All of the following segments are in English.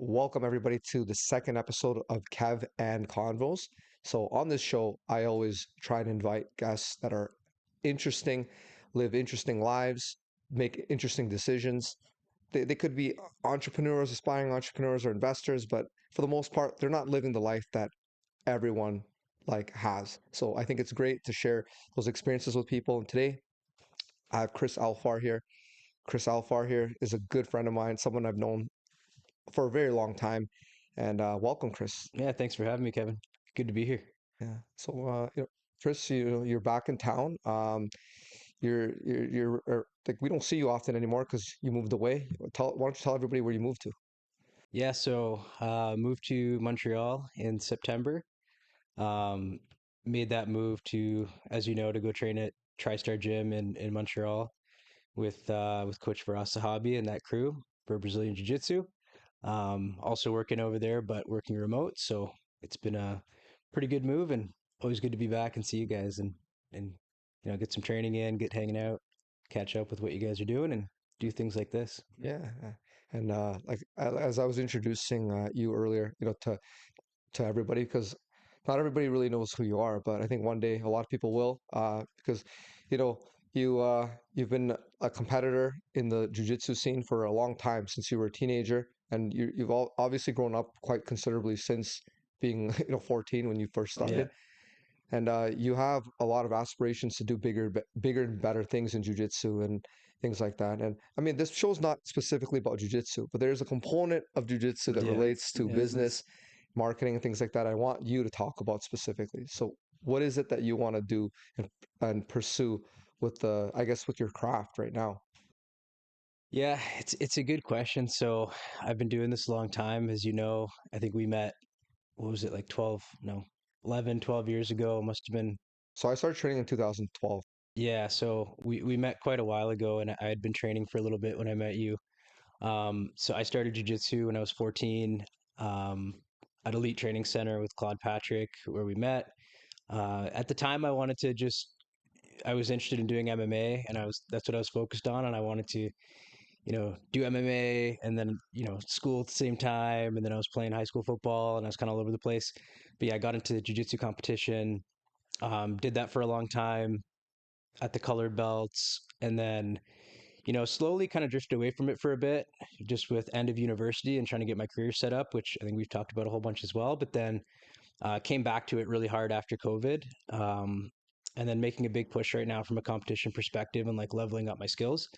Welcome everybody to the second episode of Kev and Convos. So on this show, I always try and invite guests that are interesting, live interesting lives, make interesting decisions. They could be entrepreneurs, aspiring entrepreneurs or investors, but for the most part, they're not living the life that everyone has. So I think it's great to share those experiences with people. And today I have Chris Alfar here. Chris Alfar here is a good friend of mine, someone I've known for a very long time. And welcome, Chris. Yeah, thanks for having me, Kevin. Good to be here. Yeah. So, Chris, you're back in town. Like we don't see you often anymore because you moved away. Why don't you tell everybody where you moved to? Yeah, so moved to Montreal in September. Um, Made that move to, as you know, to go train at Tristar Gym in Montreal with Coach Firas Zahabi and that crew for Brazilian Jiu Jitsu. Also working over there, but working remote. So it's been a pretty good move, and always good to be back and see you guys and get some training in, get hanging out, catch up with what you guys are doing, and do things like this. Yeah. And as I was introducing you earlier, to everybody, because not everybody really knows who you are, but I think one day a lot of people will, because you know you've been a competitor in the jiu-jitsu scene for a long time since you were a teenager, and you've obviously grown up quite considerably since being 14 when you first Yeah. started, and you have a lot of aspirations to do bigger and better things in jiu-jitsu and things like that. And I mean, this show's not specifically about jiu-jitsu, but there's a component of jiu-jitsu that Yeah. relates to Yeah. business, marketing, and things like that. I want you to talk about specifically. So, what is it that you want to do and pursue with I guess, with your craft right now? Yeah, it's a good question. So I've been doing this a long time. As you know, I think we met, what was it, like 12, no, 11, 12 years ago. Must have been. So, I started training in 2012. Yeah, so we met quite a while ago, and I had been training for a little bit when I met you. So I started jujitsu when I was 14, um, at Elite Training Center with Claude Patrick, where we met. At the time, I was interested in doing MMA, and that's what I was focused on, and I wanted to, do MMA and then, school at the same time, and then I was playing high school football, and I was kind of all over the place. But yeah, I got into the jujitsu competition, did that for a long time at the colored belts, and then slowly kind of drifted away from it for a bit, just with end of university and trying to get my career set up, which I think we've talked about a whole bunch as well. But then came back to it really hard after COVID, and then making a big push right now from a competition perspective and like leveling up my skills.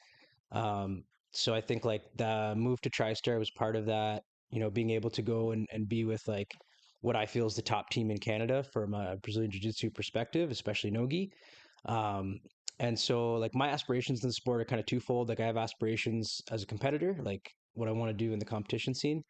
Um, so I think like the move to TriStar was part of that. Being able to go and be with like what I feel is the top team in Canada from a Brazilian Jiu Jitsu perspective, especially Nogi. Um, and so like my aspirations in the sport are kind of twofold. Like I have aspirations as a competitor, like what I want to do in the competition scene,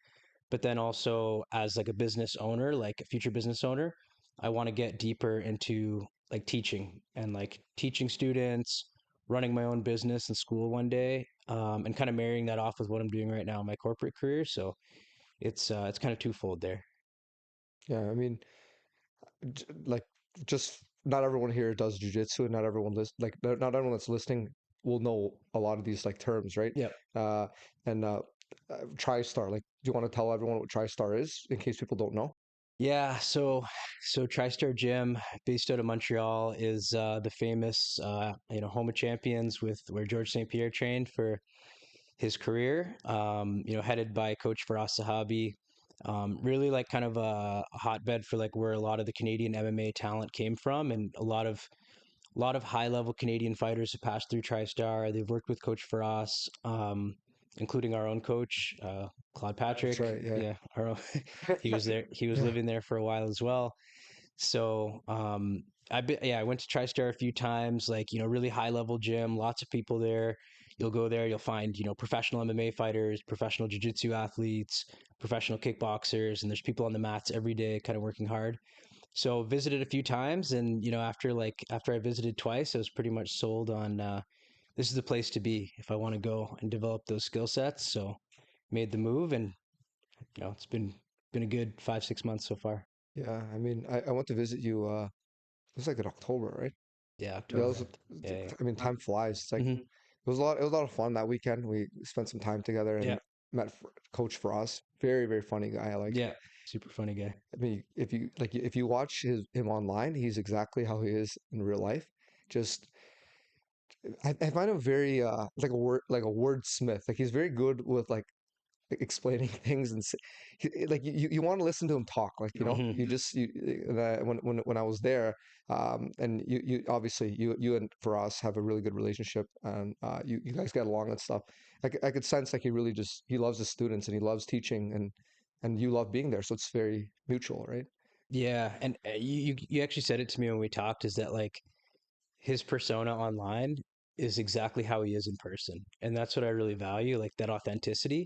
but then also as like a business owner, like a future business owner, I want to get deeper into like teaching and like teaching students, running my own business and school one day, and kind of marrying that off with what I'm doing right now in my corporate career. So it's kind of twofold there. Yeah, I mean, like just not everyone here does jujitsu, and not everyone not everyone that's listening will know a lot of these like terms, right? Yep. Uh, and TriStar, like, do you want to tell everyone what TriStar is in case people don't know? Yeah, so TriStar Gym, based out of Montreal, is the famous Home of Champions with where George St. Pierre trained for his career. Headed by Coach Firas Zahabi. Really like kind of a hotbed for like where a lot of the Canadian MMA talent came from, and a lot of high level Canadian fighters have passed through TriStar. They've worked with Coach Firas, including our own coach, Claude That's Patrick. right. Yeah. Yeah, our own, he was there. He was living there for a while as well. So I went to TriStar a few times. Like really high level gym, lots of people there. You'll go there, you'll find professional MMA fighters, professional jiu-jitsu athletes, professional kickboxers, and there's people on the mats every day, kind of working hard. So visited a few times, and after I visited twice, I was pretty much sold on this is the place to be if I want to go and develop those skill sets. So made the move, and it's been a good 5 6 months so far. Yeah. I mean, I went to visit you. It was like in October, right? Yeah, That October. was. Yeah, yeah. I mean, time flies. It's like Hmm. it was a lot. It was a lot of fun that weekend. We spent some time together Yeah. and met Coach Frost. Very, very funny guy. Like, Yeah, super funny guy. I mean, if you watch him online, he's exactly how he is in real life. Just I find him very like a wordsmith. Like he's very good with explaining things like you want to listen to him talk, like Hmm. you just you when I was there, and you obviously you and Firas have a really good relationship, and you guys get along and stuff. I could sense like he loves his students and he loves teaching, and you love being there, so it's very mutual, right? Yeah, and you actually said it to me when we talked, is that like his persona online is exactly how he is in person. And that's what I really value, like that authenticity.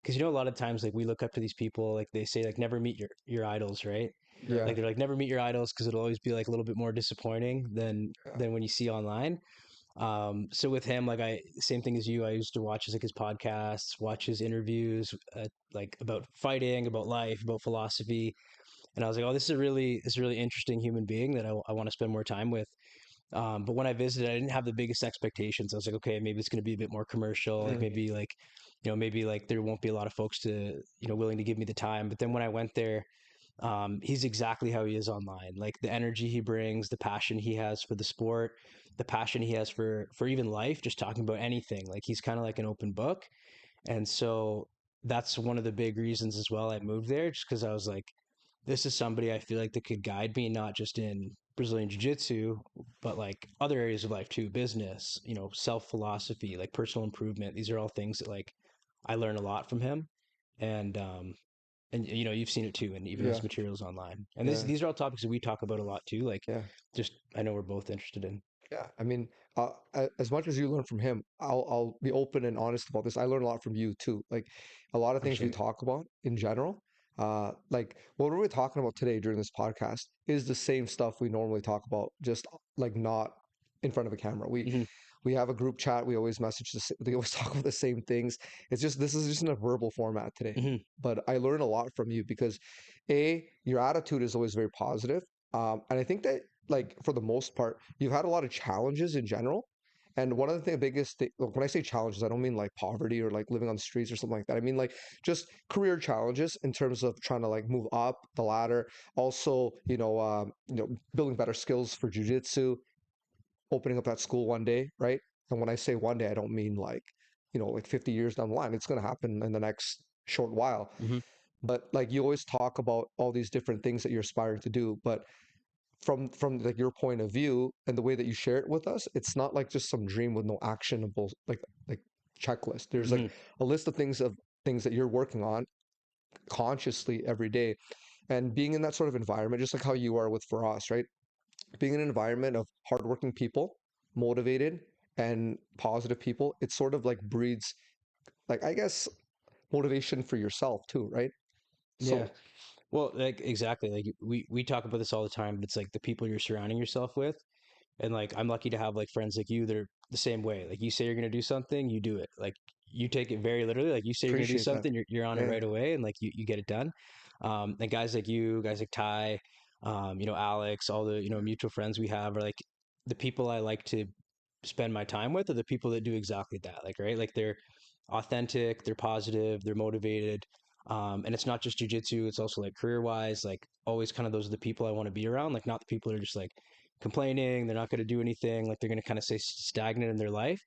Because a lot of times like we look up to these people, like they say like never meet your idols, right? Yeah, Like they're like never meet your idols because it'll always be like a little bit more disappointing yeah, than when you see online. So with him, like I same thing as you, I used to watch his like his podcasts, watch his interviews, like about fighting, about life, about philosophy, and I was like, oh, this is a really interesting human being that I want to spend more time with. But when I visited, I didn't have the biggest expectations. I was like, okay, maybe it's going to be a bit more commercial. Like mm, maybe like, maybe like there won't be a lot of folks to, willing to give me the time. But then when I went there, he's exactly how he is online. Like the energy he brings, the passion he has for the sport, the passion he has for even life, just talking about anything. Like he's kind of like an open book. And so that's one of the big reasons as well I moved there, just because I was like, this is somebody I feel like that could guide me not just in Brazilian Jiu Jitsu, but like other areas of life too, business, self philosophy, like personal improvement. These are all things that like I learn a lot from him, and you've seen it too, and even yeah, his materials online. And yeah, these are all topics that we talk about a lot too. Like, yeah. just I know we're both interested in. Yeah, I mean, as much as you learn from him, I'll be open and honest about this. I learn a lot from you too. Like a lot of things we Appreciate it. talk about in general, like what we're talking about today during this podcast is the same stuff we normally talk about, just like not in front of a camera. Hmm. We have a group chat. We always message they always talk about the same things. It's just this is just in a verbal format today. Hmm. But I learn a lot from you because, your attitude is always very positive. And I think that like for the most part, you've had a lot of challenges in general. And one of the biggest thing, when I say challenges, I don't mean like poverty or like living on the streets or something like that. I mean like just career challenges in terms of trying to like move up the ladder. Also, building better skills for jujitsu, opening up that school one day, right? And when I say one day, I don't mean like, like 50 years down the line. It's going to happen in the next short while. Hmm. But like you always talk about all these different things that you're aspiring to do, but from like your point of view and the way that you share it with us, it's not like just some dream with no actionable like checklist. There's like Hmm. a list of things that you're working on consciously every day, and being in that sort of environment, just like how you are with for us, right? Being in an environment of hardworking people, motivated and positive people, it sort of like breeds like I guess motivation for yourself too, right? Yeah. So Well, like exactly. Like we talk about this all the time, but it's like the people you're surrounding yourself with. And like I'm lucky to have like friends like you that are the same way. Like you say you're gonna do something, you do it. Like you take it very literally. Like you say you're gonna do appreciate that. something, you're on it Yeah, right away, and like you get it done. And guys like you, guys like Ty, Alex, all the mutual friends we have are like the people I like to spend my time with are the people that do exactly that. Like right, like they're authentic, they're positive, they're motivated. And it's not just jujitsu; it's also like career wise. Like always, kind of those are the people I want to be around. Like not the people that are just like complaining, they're not going to do anything, like they're going to kind of stay stagnant in their life.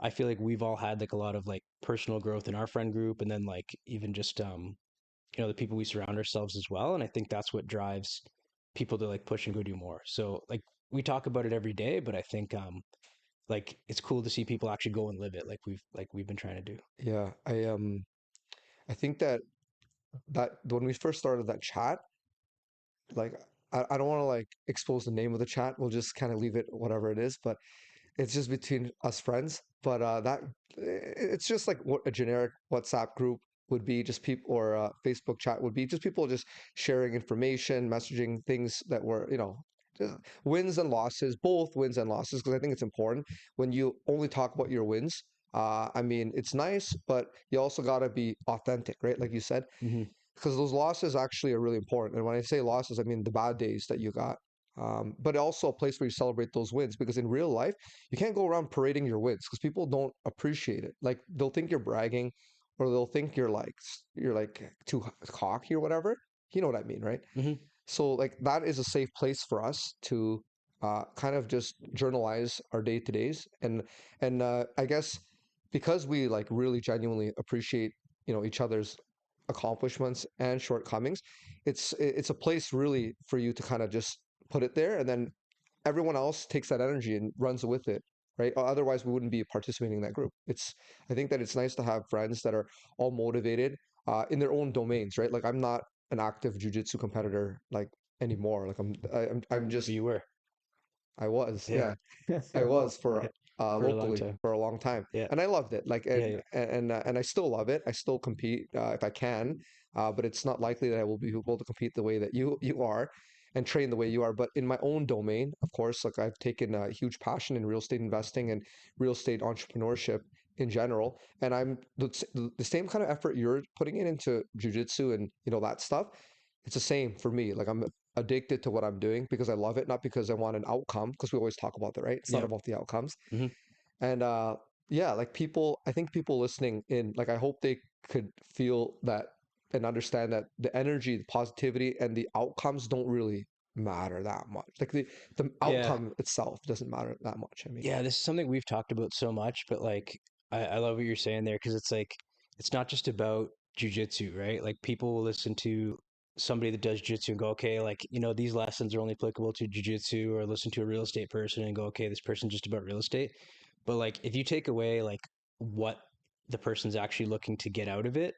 I feel like we've all had like a lot of like personal growth in our friend group, and then like even just the people we surround ourselves as well. And I think that's what drives people to like push and go do more. So like we talk about it every day, but I think like it's cool to see people actually go and live it, like we've been trying to do. yeah. I think that when we first started that chat, like I don't want to like expose the name of the chat. We'll just kind of leave it whatever it is, but it's just between us friends. But it's just like what a generic WhatsApp group would be, just people, or Facebook chat would be, just people just sharing information, messaging things that were, just wins and losses, both wins and losses, because I think it's important when you only talk about your wins. I mean, it's nice, but you also got to be authentic, right? Like you said, Hmm. because those losses actually are really important. And when I say losses, I mean the bad days that you got. But also a place where you celebrate those wins, because in real life, you can't go around parading your wins because people don't appreciate it. Like they'll think you're bragging, or they'll think you're like too cocky or whatever. You know what I mean, right? Hmm. So like that is a safe place for us to kind of just journalize our day to days, and I guess because we like really genuinely appreciate each other's accomplishments and shortcomings, it's a place really for you to kind of just put it there, and then everyone else takes that energy and runs with it, right? Otherwise, we wouldn't be participating in that group. I think that it's nice to have friends that are all motivated in their own domains, right? Like I'm not an active jujitsu competitor like anymore. Like I'm But just you were. I was, Yeah. yeah. I was for For a long locally time. for a long time, Yeah. and I loved it. Like, Yeah. Yeah. and I still love it. I still compete if I can, but it's not likely that I will be able to compete the way that you are, and train the way you are. But in my own domain, of course, like I've taken a huge passion in real estate investing and real estate entrepreneurship in general, and I'm the same kind of effort you're putting it into jujitsu and that stuff. It's the same for me. Like I'm addicted to what I'm doing because I love it, not because I want an outcome, because we always talk about that, right? It's not Yeah. about the outcomes. Hmm. And yeah, like I think people listening in, like I hope they could feel that and understand that the energy, the positivity, and the outcomes don't really matter that much. Like the Yeah. outcome itself doesn't matter that much. I mean, Yeah. This is something we've talked about so much, but like, I love what you're saying there because it's like, it's not just about jujitsu, right? Like, people will listen to somebody that does jujitsu and go, okay, like, these lessons are only applicable to jujitsu, or listen to a real estate person and go, okay, this person's just about real estate. But like, if you take away like what the person's actually looking to get out of it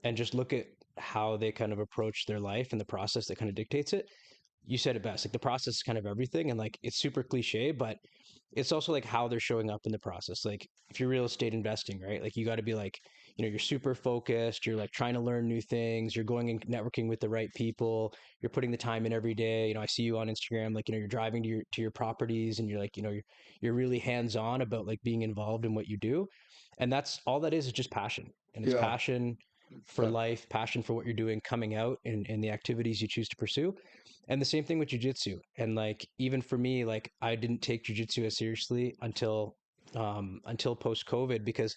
and just look at how they kind of approach their life and the process that kind of dictates it, you said it best. Like, the process is kind of everything, and like, it's super cliche, but it's also like how they're showing up in the process. Like, if you're real estate investing, right? Like, you got to be like, you're super focused. You're like trying to learn new things. You're going and networking with the right people. You're putting the time in every day. I see you on Instagram. Like, you're driving to your properties, and you're like, you're really hands on about like being involved in what you do, and that's all that is just passion, and it's yeah, passion for yeah, life, passion for what you're doing coming out in the activities you choose to pursue. And the same thing with jujitsu. And like, even for me, like, I didn't take jujitsu as seriously until post COVID, because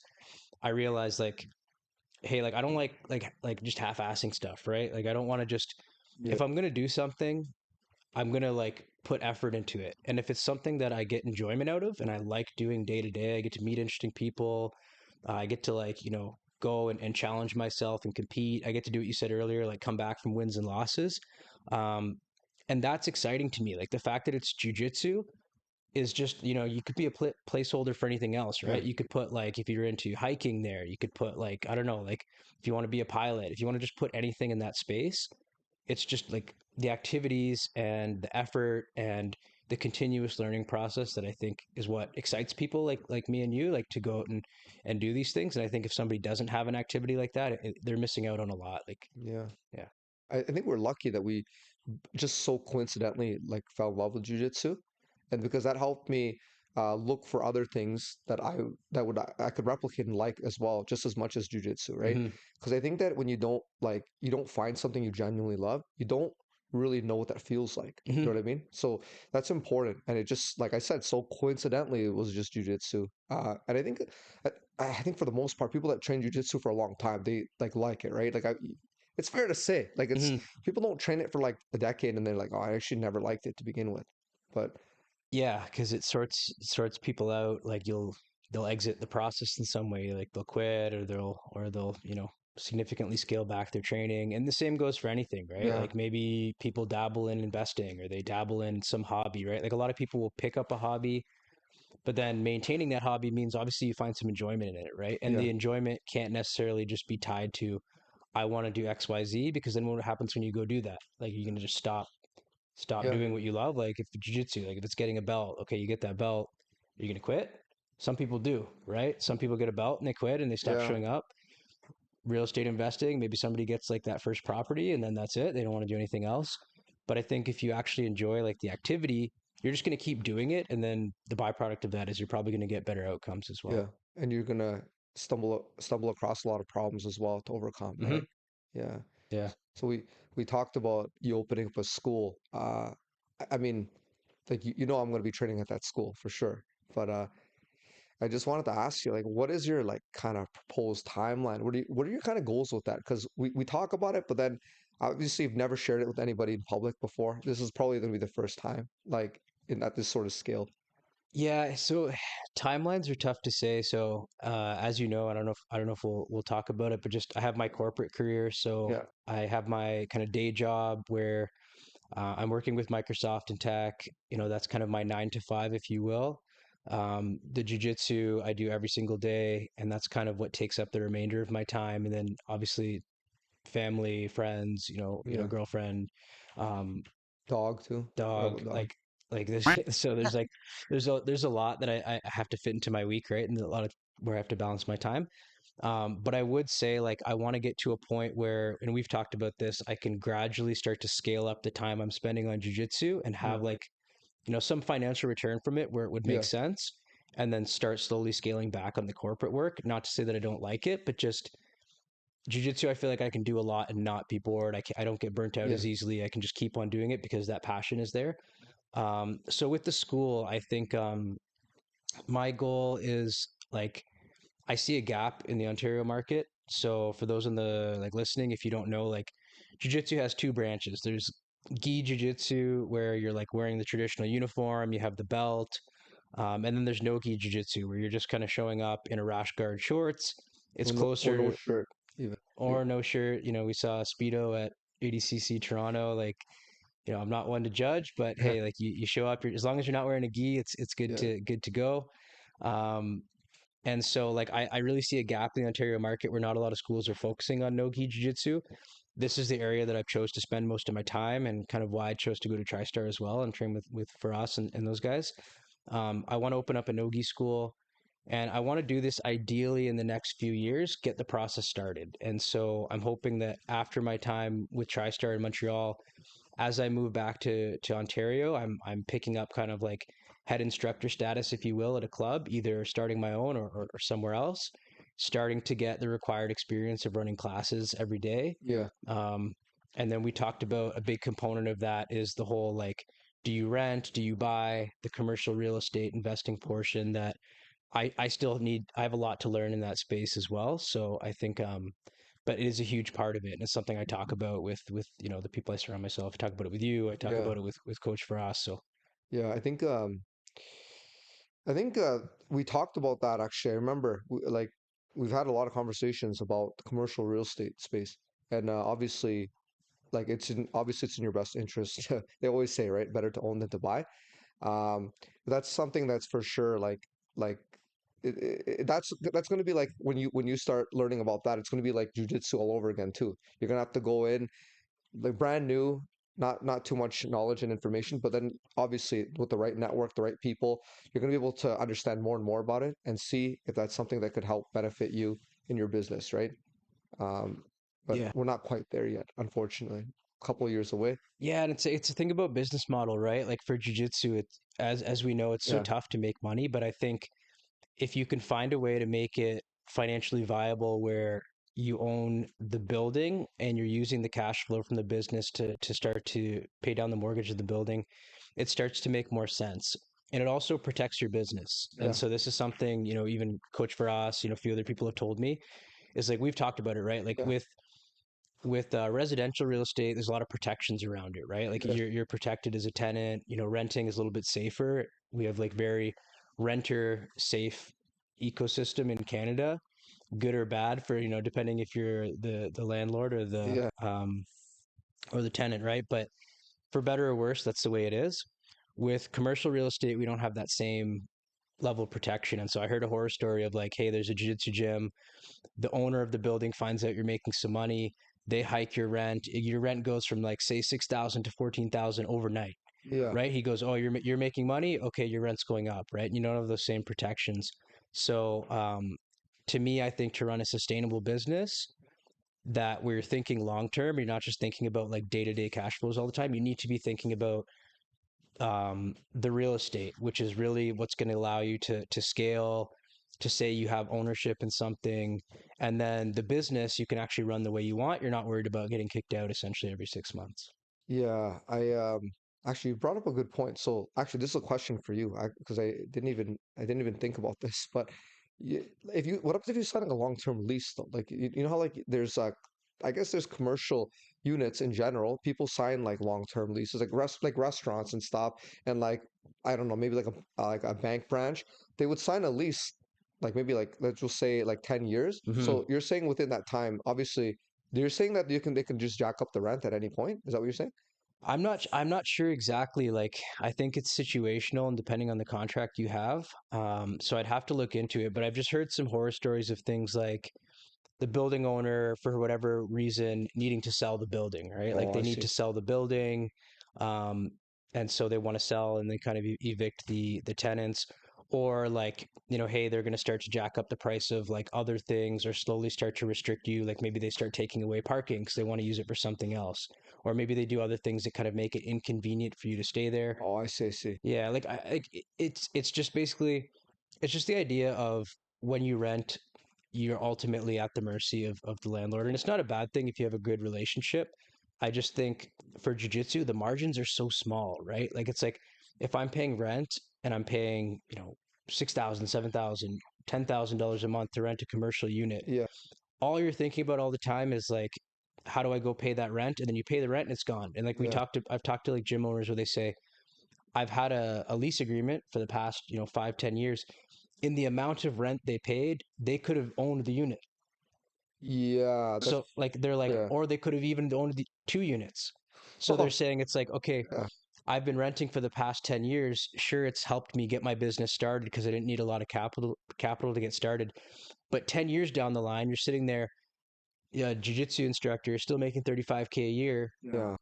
I realized like, hey, like, I don't like just half-assing stuff, right? Like, I don't want to just, yeah, if I'm gonna do something, I'm gonna like put effort into it. And if it's something that I get enjoyment out of and I like doing day to day, I get to meet interesting people. I get to like, go and challenge myself and compete. I get to do what you said earlier, like come back from wins and losses. Um, and that's exciting to me. Like, the fact that it's jujitsu is just, you could be a placeholder for anything else, yeah, right? You could put like, if you're into hiking there, you could put like, I don't know, like if you want to be a pilot, if you want to just put anything in that space, it's just like the activities and the effort and the continuous learning process that I think is what excites people like me and you, like, to go out and do these things. And I think if somebody doesn't have an activity like that, they're missing out on a lot. Like, yeah. yeah. I think we're lucky that we just so coincidentally like fell in love with jujitsu, and because that helped me look for other things that I could replicate and like as well, just as much as jujitsu, right? Hmm. Because I think that when you don't find something you genuinely love, you don't really know what that feels like. You Hmm. know what I mean? So that's important, and it just like I said, so coincidentally it was just jujitsu, and I think for the most part, people that train jujitsu for a long time, they like it, right? It's fair to say, like it's Hmm. people don't train it for like a decade and they're like, oh, I actually never liked it to begin with. But Yeah, because it sorts people out. Like, they'll exit the process in some way. Like, they'll quit, or they'll significantly scale back their training. And the same goes for anything, right? yeah, Like, maybe people dabble in investing, or they dabble in some hobby, right? Like, a lot of people will pick up a hobby, but then maintaining that hobby means obviously you find some enjoyment in it, right? And yeah, the enjoyment can't necessarily just be tied to, I want to do XYZ, because then what happens when you go do that? Like, you're gonna just stop yeah, doing what you love. Like, if jiu-jitsu, like if it's getting a belt, okay, you get that belt, you're gonna quit. Some people do, right? Some people get a belt and they quit and they stop yeah, showing up. Real estate investing, maybe somebody gets like that first property and then that's it, they don't want to do anything else. But I think if you actually enjoy like the activity, you're just going to keep doing it, and then the byproduct of that is you're probably going to get better outcomes as well. yeah. And you're gonna stumble across a lot of problems as well to overcome, Hmm. right? Yeah. Yeah. So we talked about you opening up a school. I mean, like I'm gonna be training at that school for sure. But I just wanted to ask you, like, what is your like kind of proposed timeline? What are your kind of goals with that? Because we talk about it, but then obviously you've never shared it with anybody in public before. This is probably going to be the first time, like in at this sort of scale. Yeah, so timelines are tough to say. So, as you know, I don't know if we'll talk about it, but just I have my corporate career. So Yeah, I have my kind of day job where I'm working with Microsoft and tech. You know, that's kind of my 9 to 5, if you will. The jujitsu I do every single day, and that's kind of what takes up the remainder of my time. And then obviously family, friends, yeah. girlfriend, um, Dog too. What dog, about dog? like this. So there's a lot that I have to fit into my week, right? And a lot of where I have to balance my time. But I would say like I want to get to a point where, and we've talked about this, I can gradually start to scale up the time I'm spending on jujitsu and Yeah, have like, some financial return from it where it would make yeah, sense, and then start slowly scaling back on the corporate work. Not to say that I don't like it, but just jujitsu, I feel like I can do a lot and not be bored. I don't get burnt out yeah, as easily. I can just keep on doing it because that passion is there. So with the school, I think my goal is like I see a gap in the Ontario market. So for those in the like listening, if you don't know, like jiu-jitsu has two branches. There's gi jiu-jitsu where you're like wearing the traditional uniform, you have the belt, and then there's no gi jiu-jitsu where you're just kind of showing up in a rash guard shorts. It's or no closer shirt even. Yeah, or no shirt. We saw Speedo at ADCC Toronto. Like, I'm not one to judge, but yeah, hey, like you show up, as long as you're not wearing a gi, it's yeah, good to go. Um, and so like I really see a gap in the Ontario market where not a lot of schools are focusing on no-gi jiu-jitsu. This is the area that I've chose to spend most of my time and kind of why I chose to go to Tristar as well and train with Firas and those guys. I want to open up a no-gi school and I want to do this ideally in the next few years, get the process started. And so I'm hoping that after my time with Tristar in Montreal, as I move back to Ontario, I'm picking up kind of like head instructor status, if you will, at a club, either starting my own or somewhere else, starting to get the required experience of running classes every day. yeah, Um, and then we talked about a big component of that is the whole like, do you rent, do you buy, the commercial real estate investing portion that I still need. I have a lot to learn in that space as well. So I think but it is a huge part of it, and it's something I talk about with the people I surround myself. I talk about it with you. I talk yeah, about it with Coach Faras. So yeah. I think we talked about that actually. I remember like we've had a lot of conversations about the commercial real estate space, and obviously, like it's in your best interest. They always say, right, better to own than to buy. But that's something that's for sure. Like that's going to be like when you start learning about that, it's going to be like jujitsu all over again too. You're gonna have to go in like brand new, not too much knowledge and information, but then obviously with the right network, the right people, you're going to be able to understand more and more about it and see if that's something that could help benefit you in your business, right? Um, but yeah, we're not quite there yet, unfortunately. A couple of years away. yeah, and it's a thing about business model, right? Like for jujitsu, it's as we know, it's so Yeah, tough to make money, but I think if you can find a way to make it financially viable where you own the building and you're using the cash flow from the business to start to pay down the mortgage of the building, it starts to make more sense. And it also protects your business. And yeah, so this is something, even Coach for us, a few other people have told me is like we've talked about it, right? Like yeah, with residential real estate, there's a lot of protections around it, right? Like yeah, you're protected as a tenant. Renting is a little bit safer. We have like very renter safe ecosystem in Canada, good or bad for depending if you're the landlord yeah, or the tenant, right? But for better or worse, that's the way it is. With commercial real estate, we don't have that same level of protection. And so I heard a horror story of like, hey, there's a jiu-jitsu gym, the owner of the building finds out you're making some money, they hike your rent goes from like say 6,000 to 14,000 overnight, yeah, right? He goes, oh, you're making money, okay, your rent's going up, right? You don't have those same protections. So to me, I think to run a sustainable business that where you're thinking long term, you're not just thinking about like day-to-day cash flows all the time. You need to be thinking about the real estate, which is really what's going to allow you to scale, to say you have ownership in something, and then the business you can actually run the way you want. You're not worried about getting kicked out essentially every 6 months. yeah. Actually, you brought up a good point. So actually, this is a question for you because I didn't even think about this. But you, if you what happens if you're signing a long-term lease though? Like you know how like there's I guess there's commercial units in general. People sign like long-term leases, like restaurants and stuff, and like I don't know, maybe like a bank branch. They would sign a lease, like maybe like let's just say like 10 years. Hmm. So you're saying within that time, obviously, you're saying that they can just jack up the rent at any point. Is that what you're saying? I'm not sure exactly. Like, I think it's situational and depending on the contract you have. So I'd have to look into it. But I've just heard some horror stories of things like the building owner, for whatever reason, needing to sell the building, right? Like Oh, they I need see. to sell the building, um, and so they want to sell and they kind of evict the tenants, or like, hey, they're going to start to jack up the price of like other things, or slowly start to restrict you. Like maybe they start taking away parking because they want to use it for something else, or maybe they do other things that kind of make it inconvenient for you to stay there. Oh, I see. Yeah, like it's just basically it's just the idea of when you rent, you're ultimately at the mercy of the landlord. And it's not a bad thing if you have a good relationship. I just think for jujitsu, the margins are so small, right? Like it's like if I'm paying rent and I'm paying, 6,000, 7,000, $10,000 a month to rent a commercial unit, Yeah, all you're thinking about all the time is like, how do I go pay that rent? And then you pay the rent and it's gone. And like yeah, I've talked to like gym owners where they say, I've had a lease agreement for the past, 5, 10 years. In the amount of rent they paid, they could have owned the unit. yeah. That's So like they're like, yeah. or they could have even owned the 2 units. So they're Oh, saying it's like, okay, yeah, I've been renting for the past 10 years. Sure, it's helped me get my business started because I didn't need a lot of capital to get started. But 10 years down the line, you're sitting there, yeah, jiu-jitsu instructor, you're still making 35K a year yeah,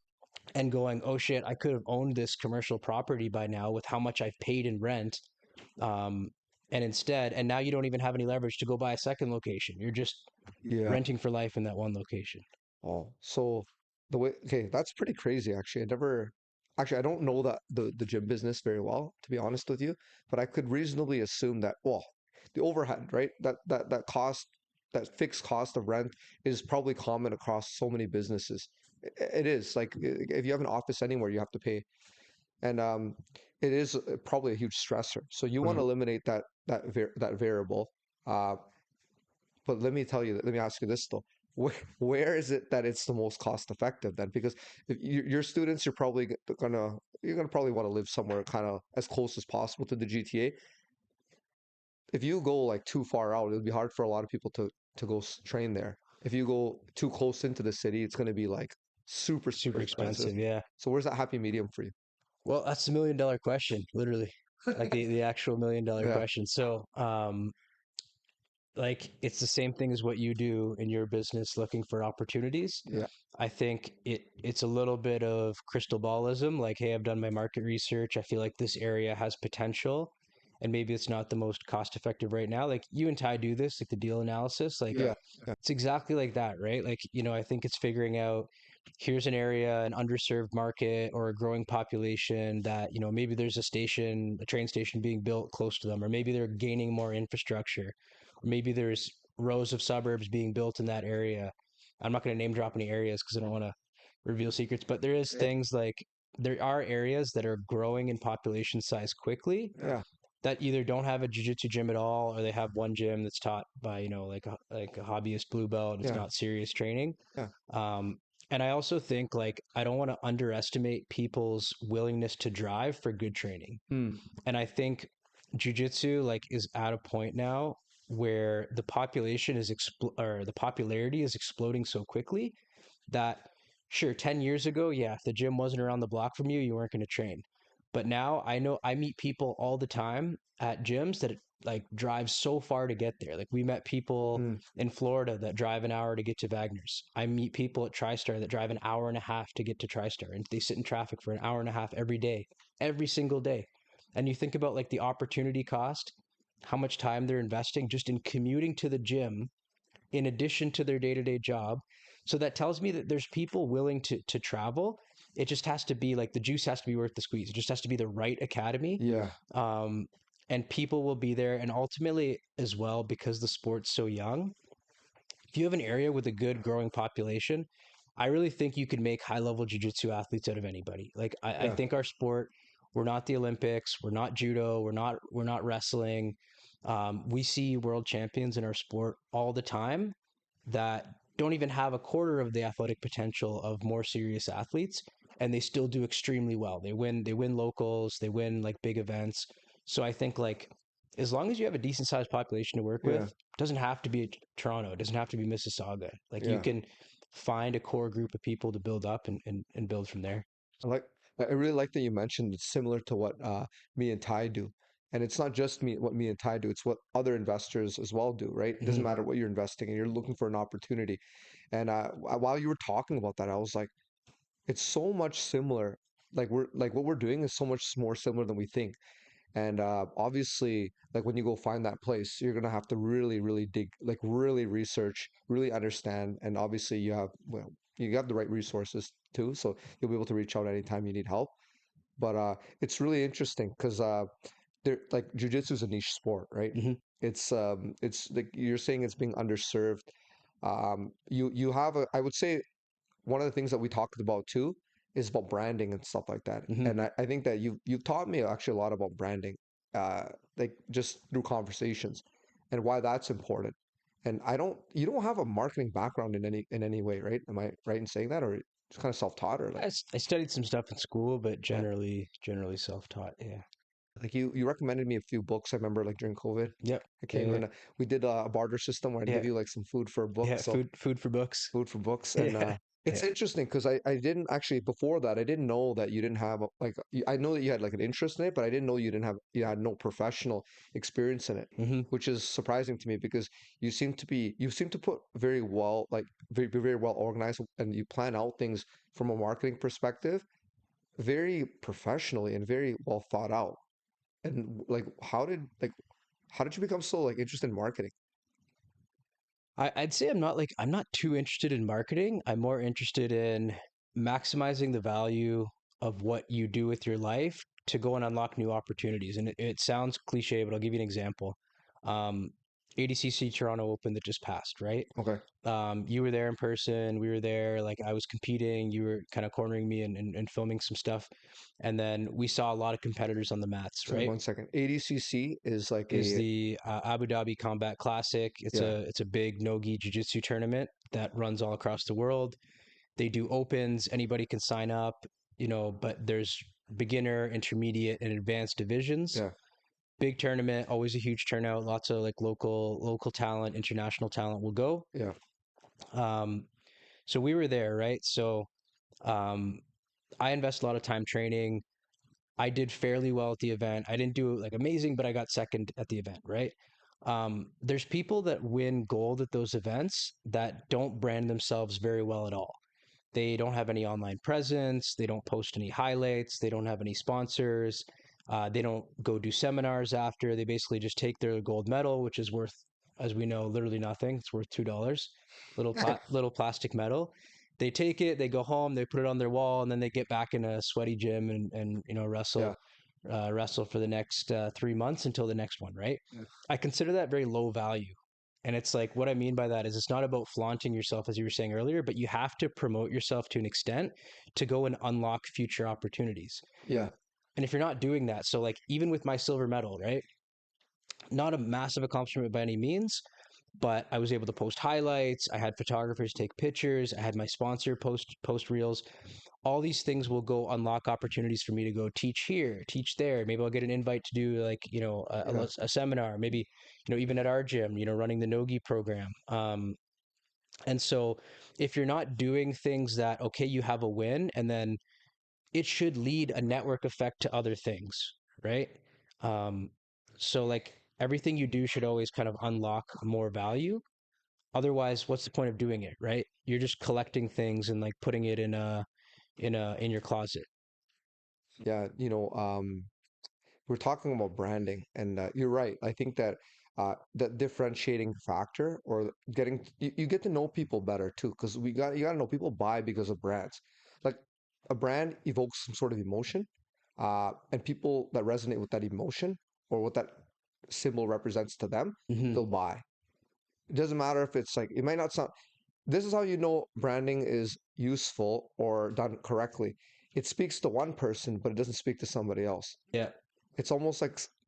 and going, oh shit, I could have owned this commercial property by now with how much I've paid in rent. Um, and now you don't even have any leverage to go buy a second location. You're just yeah. renting for life in that one location. Oh, so the way okay, that's pretty crazy actually. I don't know the gym business very well, to be honest with you, but I could reasonably assume that well, the overhead, right? That cost, that fixed cost of rent is probably common across so many businesses. It is like if you have an office anywhere, you have to pay, and it is probably a huge stressor. So you want to Mhm. eliminate that variable. Uh, but let me ask you this though. Where is it that it's the most cost effective then? Because if your students, you're gonna probably want to live somewhere kind of as close as possible to the GTA. If you go like too far out, it'll be hard for a lot of people to go train there. If you go too close into the city, it's gonna be like super Super expensive. expensive. Yeah. So where's that happy medium for you? Well, that's $1 million question, literally, like the actual $1 million Yeah, question. So, like it's the same thing as what you do in your business looking for opportunities. yeah, I think it's a little bit of crystal ballism, like, hey, I've done my market research. I feel like this area has potential and maybe it's not the most cost effective right now. Like you and Ty do this, like the deal analysis, like yeah, yeah, it's exactly like that, right? Like, I think it's figuring out here's an area, an underserved market or a growing population that, maybe there's a train station being built close to them, or maybe they're gaining more infrastructure, or maybe there's rows of suburbs being built in that area. I'm not going to name drop any areas because I don't want to reveal secrets, but there is yeah, things like there are areas that are growing in population size quickly yeah, that either don't have a jiu-jitsu gym at all, or they have one gym that's taught by, like a hobbyist blue belt. It's yeah, not serious training. yeah. um, and I also think like I don't want to underestimate people's willingness to drive for good training. Hmm. And I think jiu-jitsu like is at a point now where the popularity is exploding so quickly that sure, 10 years ago, yeah, if the gym wasn't around the block from you, you weren't going to train. But now I know I meet people all the time at gyms that like drive so far to get there. Like we met people Hmm. in Florida that drive an hour to get to Wagner's. I meet people at TriStar that drive an hour and a half to get to TriStar, and they sit in traffic for an hour and a half every day, every single day. And you think about like the opportunity cost, how much time they're investing just in commuting to the gym in addition to their day-to-day job. So that tells me that there's people willing to travel. It just has to be like the juice has to be worth the squeeze. It just has to be the right academy. Yeah, Um, and people will be there. And ultimately, as well, because the sport's so young, if you have an area with a good growing population, I really think you could make high level jiu-jitsu athletes out of anybody. Like I Yeah. think our sport, we're not the Olympics, we're not judo, we're not wrestling. We see world champions in our sport all the time that don't even have a quarter of the athletic potential of more serious athletes, and they still do extremely well. They win locals, they win like big events. So I think like as long as you have a decent sized population to work with, Yeah. it doesn't have to be Toronto, it doesn't have to be Mississauga. Like you Yeah. can find a core group of people to build up and build from there. I like I really like that you mentioned it's similar to what me and Ty do. And it's not just me what me and Ty do, it's what other investors as well do, right? It doesn't Hmm. matter what you're investing in, you're looking for an opportunity. And while you were talking about that, I was like, it's so much similar. Like we're like what we're doing is so much more similar than we think. And obviously, like when you go find that place, you're gonna have to really, really dig, like really research, really understand. And obviously, you have the right resources too, so you'll be able to reach out anytime you need help. But it's really interesting because there, like jujitsu is a niche sport, right? Hmm. It's like you're saying it's being underserved. You have a, I would say one of the things that we talked about too is about branding and stuff like that. Hmm. And I think that you've taught me actually a lot about branding, uh, like just through conversations and why that's important. And you don't have a marketing background in any way, right? Am I right in saying that, or it's kind of self-taught, or like, I studied some stuff in school, but yeah, generally self taught. Yeah. like you recommended me a few books. I remember like during COVID, Yep. I Yeah. came Yeah. in, we did a barter system where I'd Yeah. give you like some food for a book. Yeah. So Food for books. food for books. And Yeah. it's Yeah. interesting because I didn't actually before that I didn't know that you didn't have I know that you had like an interest in it, but I didn't know you had no professional experience in it, Hmm. which is surprising to me because you seem to put very well like very well organized, and you plan out things from a marketing perspective very professionally and very well thought out. And like how did you become so like interested in marketing? I'd say I'm not too interested in marketing. I'm more interested in maximizing the value of what you do with your life to go and unlock new opportunities. And it sounds cliche, but I'll give you an example. Um, ADCC Toronto Open that just passed, right? Okay. You were there in person. We were there. Like I was competing. You were kind of cornering me and filming some stuff. And then we saw a lot of competitors on the mats, Sorry, right? one second. ADCC is like Is a the Abu Dhabi Combat Classic. yeah, It's a big no-gi jiu-jitsu tournament that runs all across the world. They do opens. Anybody can sign up, you know, but there's beginner, intermediate, and advanced divisions. yeah, Big tournament, always a huge turnout. Lots of like local talent, international talent will go. yeah, Um, so we were there, right? So um, I invest a lot of time training. I did fairly well at the event. I didn't do like amazing, but I got second at the event, right? There's people that win gold at those events that don't brand themselves very well at all. They don't have any online presence. They don't post any highlights. They don't have any sponsors. They don't go do seminars after. They basically just take their gold medal, which is worth, as we know, literally nothing. It's worth $2. Little plastic medal. They take it. They go home. They put it on their wall, and then they get back in a sweaty gym and you know yeah, wrestle for the next 3 months until the next one. Right. yeah, I consider that very low value. And it's like, what I mean by that is it's not about flaunting yourself, as you were saying earlier, but you have to promote yourself to an extent to go and unlock future opportunities. yeah, And if you're not doing that, so like even with my silver medal, right? Not a massive accomplishment by any means, but I was able to post highlights. I had photographers take pictures. I had my sponsor post reels. All these things will go unlock opportunities for me to go teach here, teach there. Maybe I'll get an invite to do like you know yeah, a seminar. Maybe you know even at our gym, you know, running the Nogi program. And so if you're not doing things that, okay, you have a win, and then it should lead a network effect to other things, right? Um, so like everything you do should always kind of unlock more value. Otherwise, what's the point of doing it, right? You're just collecting things and like putting it in your closet. yeah. We're talking about branding, and you're right. I think that that differentiating factor, or you get to know people better too, because you got to know people buy because of brands. Like a brand evokes some sort of emotion, and people that resonate with that emotion or what that symbol represents to them, Hmm. they'll buy. It doesn't matter if it's like it might not sound. this is how you know branding is useful or done correctly. It speaks to one person, but it doesn't speak to somebody else. Yeah. It's almost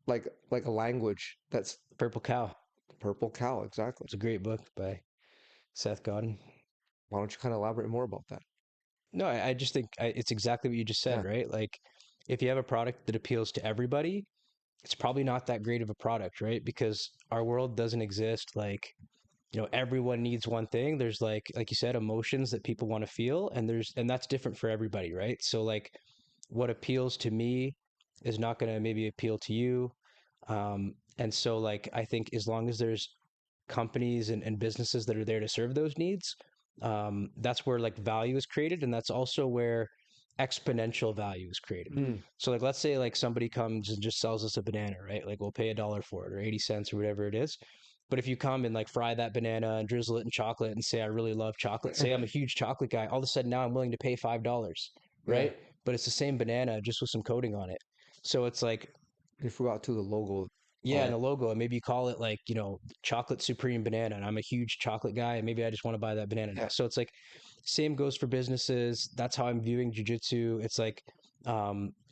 like a language that's Purple Cow. purple cow, exactly. It's a great book by Seth Godin. Why don't you kind of elaborate more about that? No, I just think it's exactly what you just said, Yeah. right? Like, if you have a product that appeals to everybody, it's probably not that great of a product, right? Because our world doesn't exist like, everyone needs one thing. There's like you said, emotions that people want to feel, and that's different for everybody, right? So like, what appeals to me is not going to maybe appeal to you. And so like, I think as long as there's companies and businesses that are there to serve those needs, that's where like value is created, and that's also where exponential value is created. Mm, So like, let's say like somebody comes and just sells us a banana, right? Like, we'll pay $1 for it, or 80 cents, or whatever it is. But if you come and like fry that banana and drizzle it in chocolate and say, I really love chocolate, say I'm a huge chocolate guy, all of a sudden now I'm willing to pay $5, yeah. right? But it's the same banana just with some coating on it. So it's like, You forgot to the logo yeah, on and it. the logo, and maybe you call it like, chocolate supreme banana, and I'm a huge chocolate guy, and maybe I just want to buy that banana now. Yeah. So it's like, same goes for businesses. That's how I'm viewing jujitsu. It's like,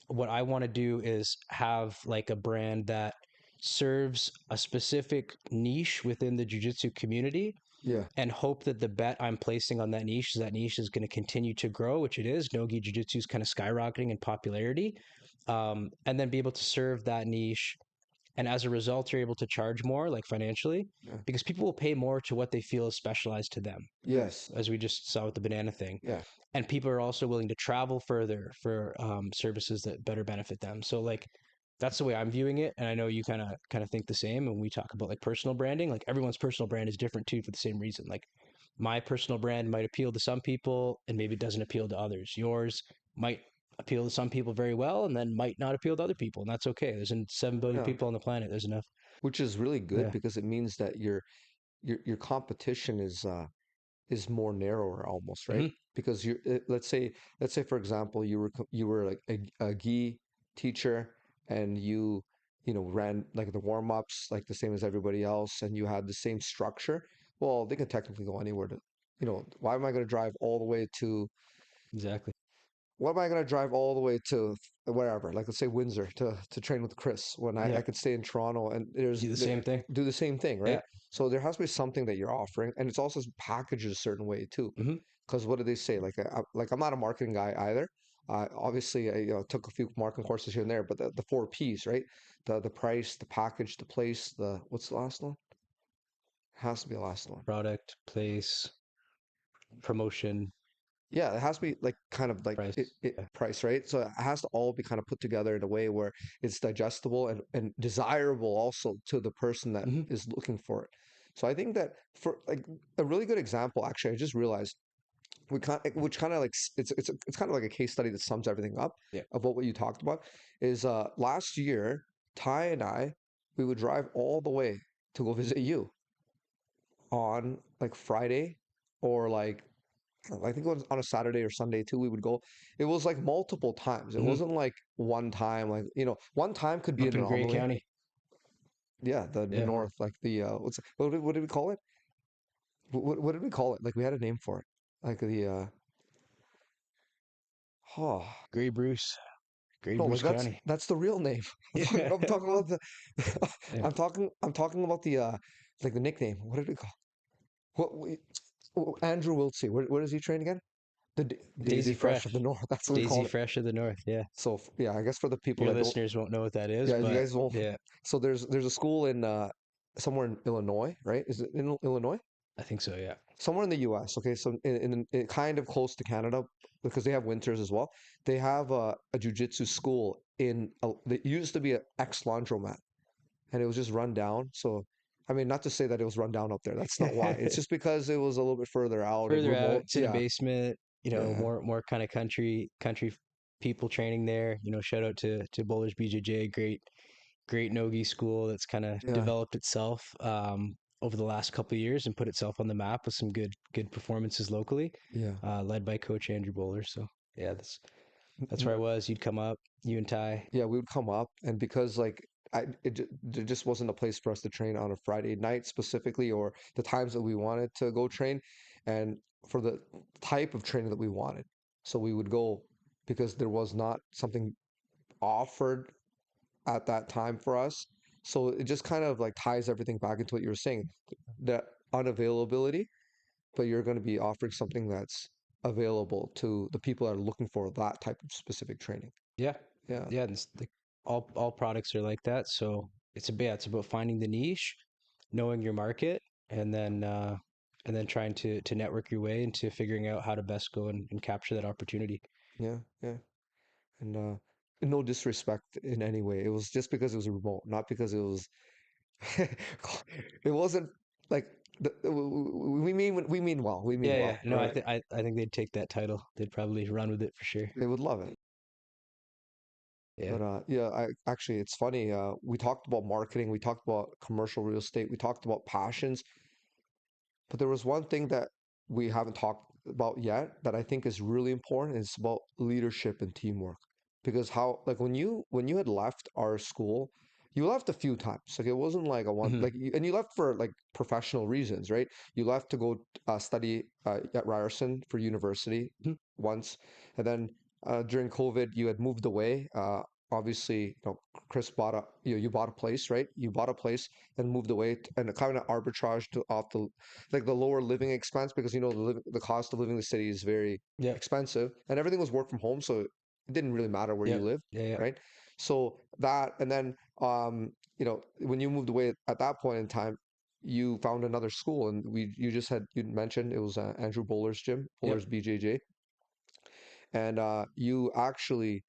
what I want to do is have like a brand that serves a specific niche within the jujitsu community, Yeah. and hope that the bet I'm placing on that niche is going to continue to grow, which it is. Nogi jujitsu is kind of skyrocketing in popularity, and then be able to serve that niche, and as a result you're able to charge more, like financially, Yeah. because people will pay more to what they feel is specialized to them, Yes. as we just saw with the banana thing. Yeah. And people are also willing to travel further for services that better benefit them. So like, that's the way I'm viewing it, and I know you kind of think the same. And we talk about like personal branding, like everyone's personal brand is different too, for the same reason. Like, my personal brand might appeal to some people and maybe it doesn't appeal to others. Yours might appeal to some people very well and then might not appeal to other people, and that's okay. There's 7 billion Yeah. people on the planet. There's enough. Which is really good Yeah. because it means that your competition is more narrower almost, right? Hmm. Because let's say for example you were like a gi teacher and you ran like the warm-ups like the same as everybody else and you had the same structure. Well, they can technically go anywhere to, why am I going to drive all the way to Exactly. what am I going to drive all the way to wherever, like let's say Windsor to train with Chris when I Yeah. could stay in Toronto and Do the same thing. do the same thing, right? Yeah. So there has to be something that you're offering, and it's also packaged a certain way too. Hmm. Because what do they say? Like I'm not a marketing guy either. Obviously, I took a few marketing courses here and there, but the four P's, right? The price, the package, the place, the what's the last one? Has to be the last one. Product, place, promotion, Yeah, it has to be like kind of like price. it Yeah. price, right? So it has to all be kind of put together in a way where it's digestible and desirable also to the person that Hmm. is looking for it. So I think that for like a really good example, actually, I just realized which kind of like it's kind of like a case study that sums everything up Yeah. of what you talked about is last year, Ty and I, we would drive all the way to go visit you on like Friday or like I think it was on a Saturday or Sunday too. We would go. It was like multiple times. It Hmm. wasn't like one time. Like one time could be Up an in Grey anomaly. County. Yeah, the Yeah. north, like the what did we call it? What did we call it? Like we had a name for it. Like the oh Grey Bruce. Grey no, Bruce like that's County. that's the real name. Yeah. I'm talking about the Yeah. I'm talking about the like the nickname. What did we call? What we Andrew Wiltsey. Where does he train again? The Daisy Daisy Fresh of Fresh. the North. That's what we Daisy called it. Fresh of the North. Yeah. So yeah, I guess for the people Your that don't. listeners won't know what that is, Yeah, you but guys won't. yeah, So there's a school in somewhere in Illinois, right? Is it in Illinois? I think so. Yeah. Somewhere in the U.S. Okay, so in kind of close to Canada because they have winters as well. They have a jujitsu school in it used to be an ex laundromat, and it was just run down. So I mean, not to say that it was run down up there. That's not why. It's just because it was a little bit further out and Further out, remote. it's in a Yeah, basement. yeah, More kind of country people training there. Shout out to Bowlers BJJ, great nogi school that's kind of yeah, developed itself over the last couple of years and put itself on the map with some good performances locally, yeah. led by Coach Andrew Bowler. So yeah, that's N- where I was. You'd come up, you and Ty. Yeah, we would come up, and because like there just wasn't a place for us to train on a Friday night specifically, or the times that we wanted to go train. and for the type of training that we wanted. So we would go because there was not something offered at that time for us. So it just kind of like ties everything back into what you were saying, that unavailability, but you're going to be offering something that's available to the people that are looking for that type of specific training. Yeah, Yeah, yeah. And it's like all products are like that. So it's about finding the niche, knowing your market, and then trying to network your way into figuring out how to best go and capture that opportunity. yeah, yeah. And no disrespect in any way. It was just because it was remote, not because it was. It wasn't like we mean well. We mean Yeah, yeah. well, No, right? I think they'd take that title. They'd probably run with it for sure. They would love it. Yeah. But yeah, I actually it's funny. We talked about marketing, we talked about commercial real estate, we talked about passions, but there was one thing that we haven't talked about yet that I think is really important. It's about leadership and teamwork. Because how like when you had left our school, you left a few times. Like it wasn't like a one Hmm. like and you left for like professional reasons, right? You left to go study at Ryerson for university once, and then during COVID you had moved away. Obviously, Chris bought a you bought a place, right? You bought a place and moved away and kind of arbitraged off the like the lower living expense because the cost of living in the city is very Yep. expensive and everything was work from home, so it didn't really matter where you Yep. lived, Yeah. Yeah. right? So that and then when you moved away at that point in time, you found another school and you mentioned it was Andrew Bowler's gym, Yep. Bowler's BJJ, and you actually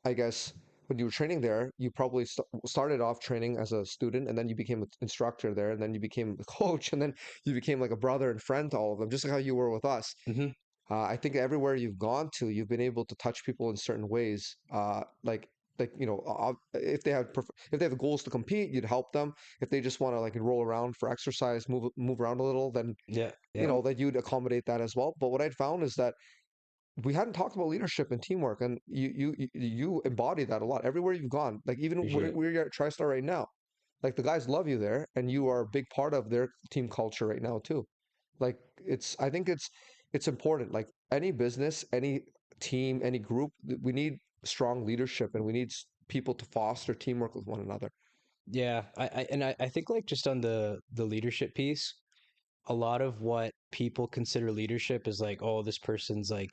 I guess when you were training there, you probably started off training as a student, and then you became an instructor there, and then you became a coach, and then you became like a brother and friend to all of them, just like how you were with us. Hmm. I think everywhere you've gone to, you've been able to touch people in certain ways. If if they have goals to compete, you'd help them. If they just want to like roll around for exercise, move around a little, then Yeah. Yeah. that you'd accommodate that as well. But what I'd found is that we hadn't talked about leadership and teamwork, and you embody that a lot everywhere you've gone. Like even Appreciate it. where you're at TriStar right now, like the guys love you there, and you are a big part of their team culture right now too. Like I think it's important. Like any business, any team, any group, we need strong leadership, and we need people to foster teamwork with one another. Yeah. I think like just on the leadership piece, a lot of what people consider leadership is like, oh, this person's like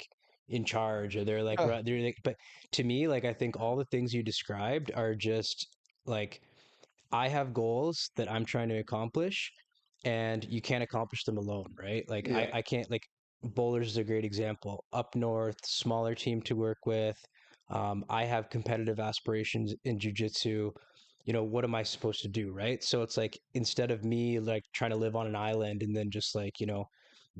in charge or Yeah, they're like, but to me, like, I think all the things you described are just like, I have goals that I'm trying to accomplish and you can't accomplish them alone, right? Like yeah, I can't like Bowlers is a great example. Up north, smaller team to work with. I have competitive aspirations in jujitsu. What am I supposed to do, right? So it's like instead of me like trying to live on an island and then just like,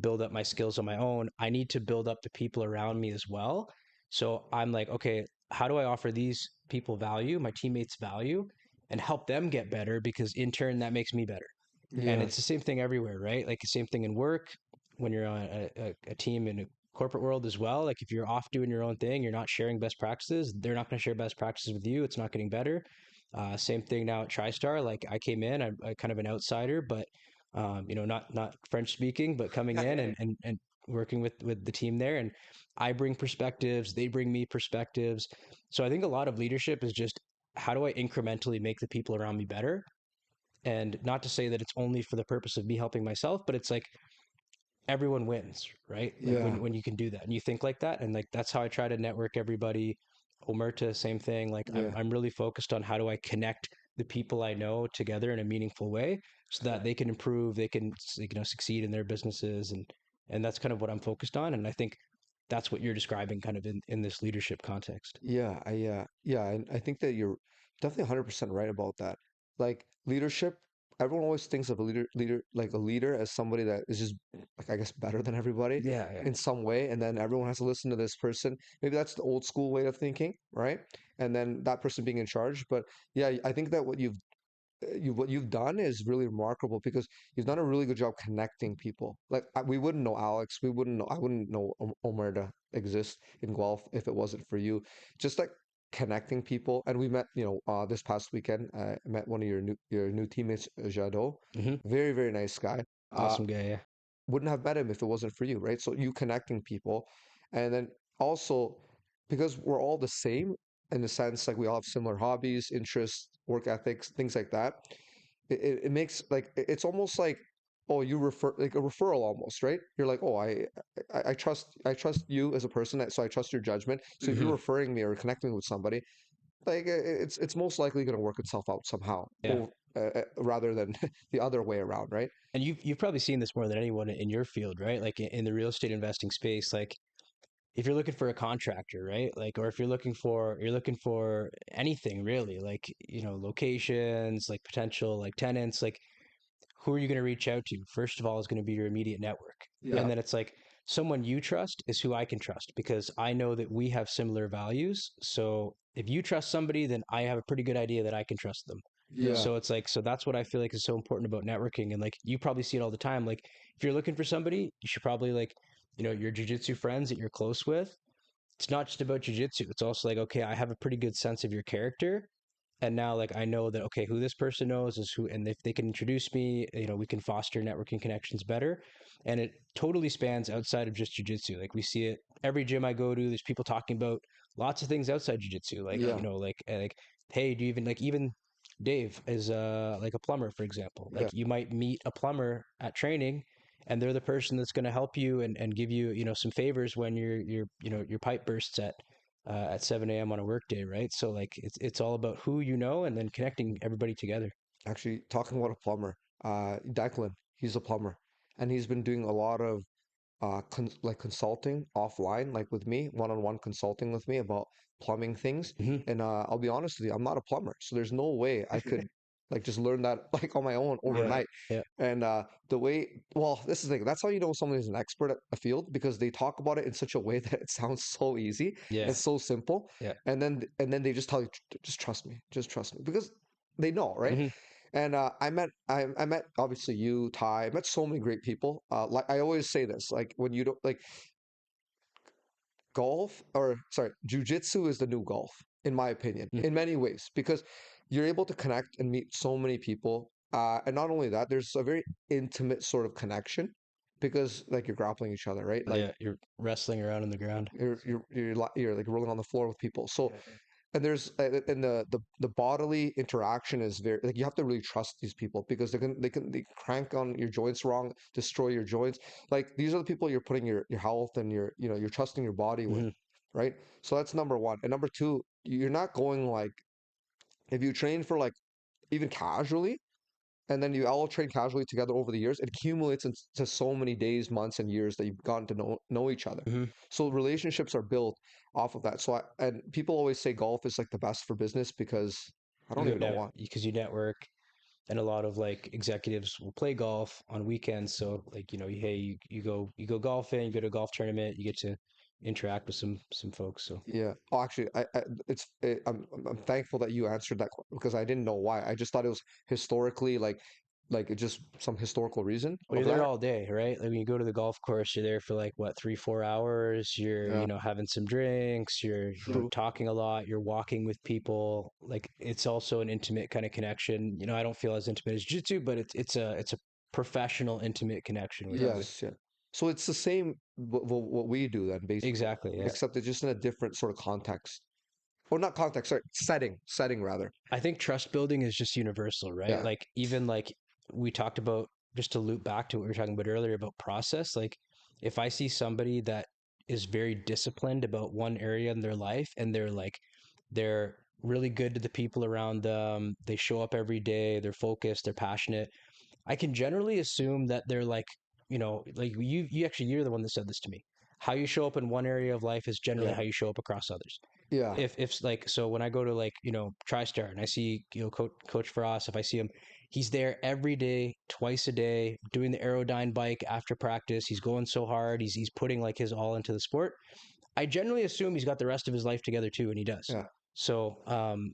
build up my skills on my own, I need to build up the people around me as well. So I'm like, okay, how do I offer these people value, my teammates value, and help them get better because in turn that makes me better. And it's the yes, same thing everywhere, right? Like the same thing in work when you're on a team in a corporate world as well. Like if you're off doing your own thing, you're not sharing best practices, they're not going to share best practices with you. It's not getting better. Same thing now at TriStar. Like I came in, I'm kind of an outsider, but not French speaking, but coming yeah, in yeah, yeah. and working with the team there, and I bring perspectives, they bring me perspectives. So I think a lot of leadership is just how do I incrementally make the people around me better, and not to say that it's only for the purpose of me helping myself, but it's like everyone wins, right? Like Yeah. when you can do that and you think like that, and like that's how I try to network everybody. Omerta, same thing. Like I'm Yeah. I'm really focused on how do I connect the people I know together in a meaningful way so that they can improve, they can succeed in their businesses, and that's kind of what I'm focused on. And I think that's what you're describing kind of in this leadership context. Yeah, and I think that you're definitely 100% right about that. Like leadership, everyone always thinks of a leader as somebody that is just like I guess better than everybody Yeah, yeah. in some way, and then everyone has to listen to this person. Maybe that's the old school way of thinking, right? And then that person being in charge. But yeah, I think that what you've done is really remarkable because you've done a really good job connecting people. Like we wouldn't know Alex, I wouldn't know Omer to exist in Guelph if it wasn't for you. Just like connecting people, and we met, this past weekend. I met one of your new teammates, Jadot. Hmm. Very nice guy. Uh, Awesome guy. Yeah. wouldn't have met him if it wasn't for you, right? So you connecting people, and then also because we're all the same in the sense like we all have similar hobbies, interests, work ethics, things like that. It makes like it's almost like oh you refer like a referral almost, right? You're like oh I trust you as a person, so I trust your judgment. So if you're Hmm. referring me or connecting with somebody, like it's most likely going to work itself out somehow, Yeah. or rather than the other way around, right? And you've probably seen this more than anyone in your field, right? Like in the real estate investing space, like if you're looking for a contractor, right? Like, or if you're looking for anything really, like, locations, like potential like tenants, like who are you going to reach out to? First of all, is going to be your immediate network. Yeah, And then it's like someone you trust is who I can trust because I know that we have similar values. So if you trust somebody, then I have a pretty good idea that I can trust them. yeah, So it's like, so that's what I feel like is so important about networking. And like, you probably see it all the time. Like, if you're looking for somebody, you should probably like, your jujitsu friends that you're close with. It's not just about jujitsu. It's also like, okay, I have a pretty good sense of your character, and now like I know that okay, who this person knows is who, and if they can introduce me, we can foster networking connections better. And it totally spans outside of just jiu-jitsu. Like we see it every gym I go to, there's people talking about lots of things outside jiu-jitsu, like yeah, like hey, do you even like even Dave is like a plumber, for example. Like yeah. you might meet a plumber at training, and they're the person that's going to help you and give you some favors when your pipe bursts at 7 a.m. on a work day, right? So like it's all about who you know and then connecting everybody together. Actually, talking about a plumber, Declan, he's a plumber, and he's been doing a lot of like consulting offline, like with me, one-on-one consulting with me about plumbing things. Hmm. And I'll be honest with you, I'm not a plumber, so there's no way I could like just learn that like on my own Yeah, overnight. yeah, And the way, well, this is like that's how you know someone is an expert at a field because they talk about it in such a way that it sounds so easy yeah, and so simple. yeah. And then they just tell you, just trust me," because they know, right? Hmm. And I met obviously you, Ty. I met so many great people. Like I always say this, like when you don't like golf or sorry, jujitsu is the new golf, in my opinion, in many ways, because you're able to connect and meet so many people. And not only that, there's a very intimate sort of connection because like you're grappling each other, right? Like Yeah, you're wrestling around in the ground. you're like rolling on the floor with people. So and there's and the bodily interaction is very like you have to really trust these people because they crank on your joints wrong, destroy your joints. Like these are the people you're putting your health and you're trusting your body with, Hmm. right? So that's number one. And number two, you're not going like if you train for like even casually and then you all train casually together over the years, it accumulates into so many days, months, and years that you've gotten to know each other. Hmm. So relationships are built off of that. And people always say golf is like the best for business because I You don't go even know net why. because you network, and a lot of like executives will play golf on weekends. So like hey, you go golfing, you go to a golf tournament, you get to interact with some folks. So Yeah. Oh, actually, I'm thankful that you answered that because I didn't know why. I just thought it was historically like it just some historical reason well, of you're there that. all day, right? Like when you go to the golf course, you're there for like what, 3-4 hours. You're, Yeah. having some drinks. You're, True. talking a lot. You're walking with people. Like it's also an intimate kind of connection. I don't feel as intimate as jiu-jitsu, but it's a professional, intimate connection with. Yes. Yeah. So it's the same what we do then basically, Exactly. Yeah. except it's just in a different sort of context. Or not context, sorry, setting rather. I think trust building is just universal, right? Yeah, Like even like we talked about, just to loop back to what we were talking about earlier about process, like if I see somebody that is very disciplined about one area in their life and they're really good to the people around them, they show up every day, they're focused, they're passionate, I can generally assume that they're like you actually, you're the one that said this to me. How you show up in one area of life is generally yeah, how you show up across others. yeah, If like, so when I go to like TriStar and I see Coach Firas, if I see him, he's there every day, twice a day, doing the Aerodyne bike after practice. He's going so hard. He's putting like his all into the sport. I generally assume he's got the rest of his life together too, and he does. yeah, So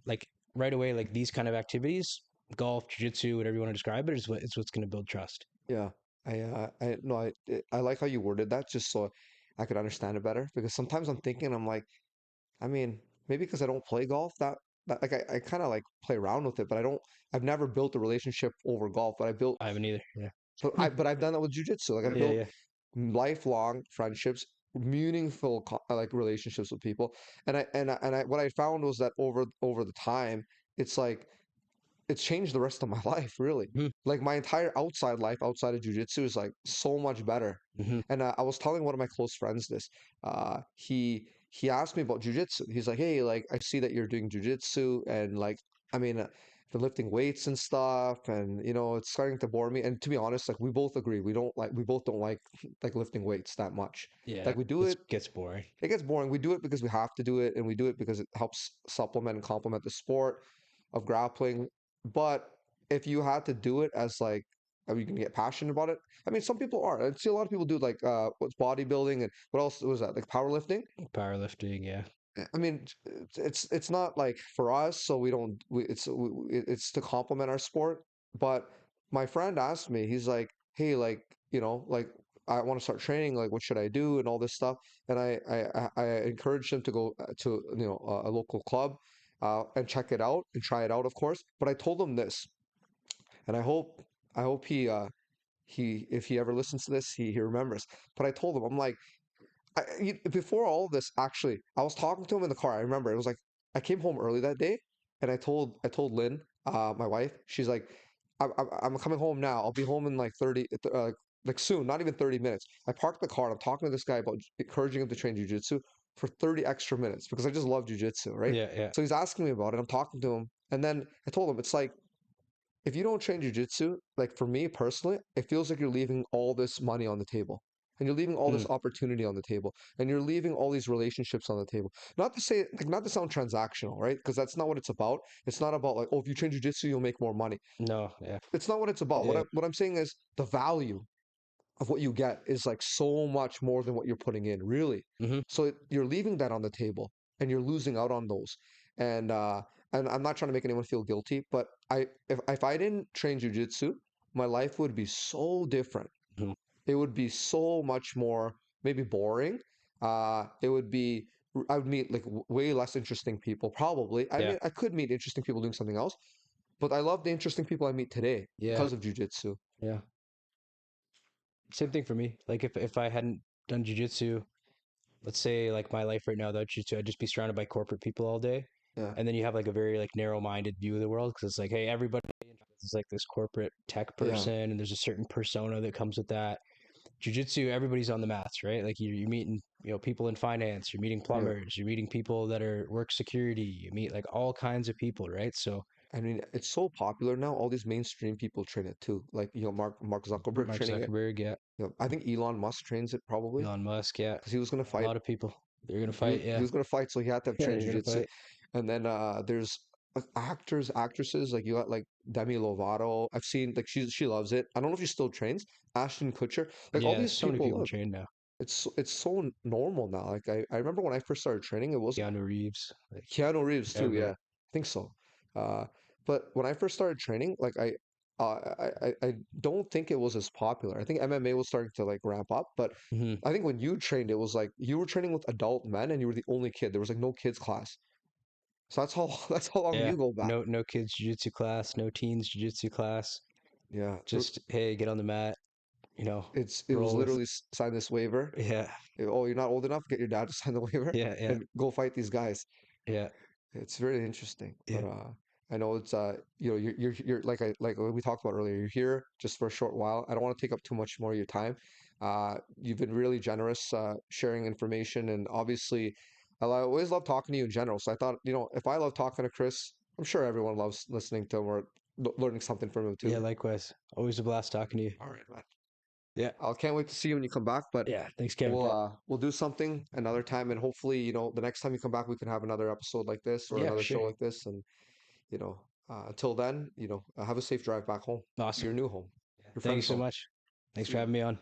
like right away, like these kind of activities, golf, jiu-jitsu, whatever you want to describe it, is what's going to build trust. yeah. I no, I like how you worded that just so I could understand it better because sometimes I'm thinking I'm like, I mean, maybe because I don't play golf that like I kind of like play around with it, but I've never built a relationship over golf, but I built I haven't either. Yeah. But I've done that with jujitsu. Like I've Yeah, built yeah. lifelong friendships, meaningful like relationships with people. And I what I found was that over the time, it's like it's changed the rest of my life, really. Hmm. Like my entire outside life outside of jujitsu is like so much better. Hmm. And I was telling one of my close friends this. He asked me about jujitsu. He's like, "Hey, like I see that you're doing jujitsu, and like, I mean, the lifting weights and stuff, and it's starting to bore me." And to be honest, like we both agree, we both don't like like lifting weights that much. Yeah, Like we do it it, gets boring. it gets boring. We do it because we have to do it, and we do it because it helps supplement and complement the sport of grappling. But if you had to do it as like, you can get passionate about it. I mean, some people are. I see a lot of people do like what's bodybuilding and what else was that? Like powerlifting. Powerlifting, yeah. I mean, it's not like for us, so we don't. It's to complement our sport. But my friend asked me, he's like, "Hey, like like I want to start training. Like, what should I do and all this stuff?" And I encouraged him to go to a local club and check it out and try it out, of course. But I told him this, and I hope he if he ever listens to this, he remembers. But I told him, I'm like, before all of this, actually, I was talking to him in the car. I remember it was like I came home early that day, and I told Lynn, my wife. She's like, I'm coming home now. I'll be home in like 30, like soon, not even 30 minutes. I parked the car and I'm talking to this guy about encouraging him to train jujitsu for 30 extra minutes because I just love jujitsu, right? Yeah, yeah. So he's asking me about it. I'm talking to him, and then I told him it's like if you don't train jujitsu, like for me personally, it feels like you're leaving all this money on the table. And you're leaving all Mm, this opportunity on the table. And you're leaving all these relationships on the table. Not to say, like, not to sound transactional, right? Because that's not what it's about. It's not about like, oh, if you train jujitsu, you'll make more money. no, yeah. It's not what it's about. What Yeah. what I'm saying is the value of what you get is like so much more than what you're putting in, really. Hmm. So you're leaving that on the table and you're losing out on those. And I'm not trying to make anyone feel guilty, but if I didn't train jujitsu, my life would be so different. Hmm. It would be so much more maybe boring. It would be I would meet like way less interesting people probably. I Yeah. mean, I could meet interesting people doing something else, but I love the interesting people I meet today Yeah. because of jujitsu. Yeah. Same thing for me. Like if I hadn't done jujitsu, let's say like my life right now without jujitsu, I'd just be surrounded by corporate people all day. Yeah, And then you have like a very like narrow-minded view of the world because it's like, hey, everybody is like this corporate tech yeah, person, and there's a certain persona that comes with that. Jiu-jitsu, everybody's on the mats, right? Like you're meeting, people in finance, you're meeting yeah. plumbers, you're meeting people that are work security, you meet like all kinds of people, right? So I mean, it's so popular now. All these mainstream people train it too. Like, Mark Zuckerberg Mark training it. Zuckerberg, yeah, I think Elon Musk trains it probably Elon Musk, yeah, because he was gonna a fight. lot of people. They're gonna He fight, was, he yeah, was gonna fight, so he had to have yeah, trained they're gonna jujitsu. fight. And then there's actors, actresses like you got like Demi Lovato. I've seen like she loves it. I don't know if she still trains. Ashton Kutcher, like all Yeah, these so many people people love. train now. It's so normal now. Like I remember when I first started training, it wasn't. Keanu Reeves, like Keanu Reeves too, yeah, everywhere. I think so. But when I first started training, like I don't think it was as popular. I think MMA was starting to like ramp up, but Hmm. I think when you trained, it was like you were training with adult men and you were the only kid. There was like no kids class. So that's how that's how long Yeah, you go back. no kids jiu-jitsu class, no teens jiu-jitsu class. Yeah, Just hey, get on the mat, it was roll with. literally sign this waiver. Yeah, Oh, you're not old enough? Get your dad to sign the waiver yeah, yeah, and go fight these guys. yeah, It's very interesting, but yeah, I know it's you're like we talked about earlier. You're here just for a short while. I don't want to take up too much more of your time. You've been really generous sharing information, and obviously, always love talking to you in general. So I thought, if I love talking to Chris, I'm sure everyone loves listening to him or learning something from him yeah. too. Likewise, always a blast talking to you. All right, man. Yeah, I can't wait to see you when you come back, but yeah. Thanks, Kevin. we'll do something another time, and hopefully, the next time you come back, we can have another episode like this or Yeah, for another sure. show like this, and until then, have a safe drive back home, Awesome. your new home, Yeah, your thank you friend's so home. much. Thanks See for ya. having me on.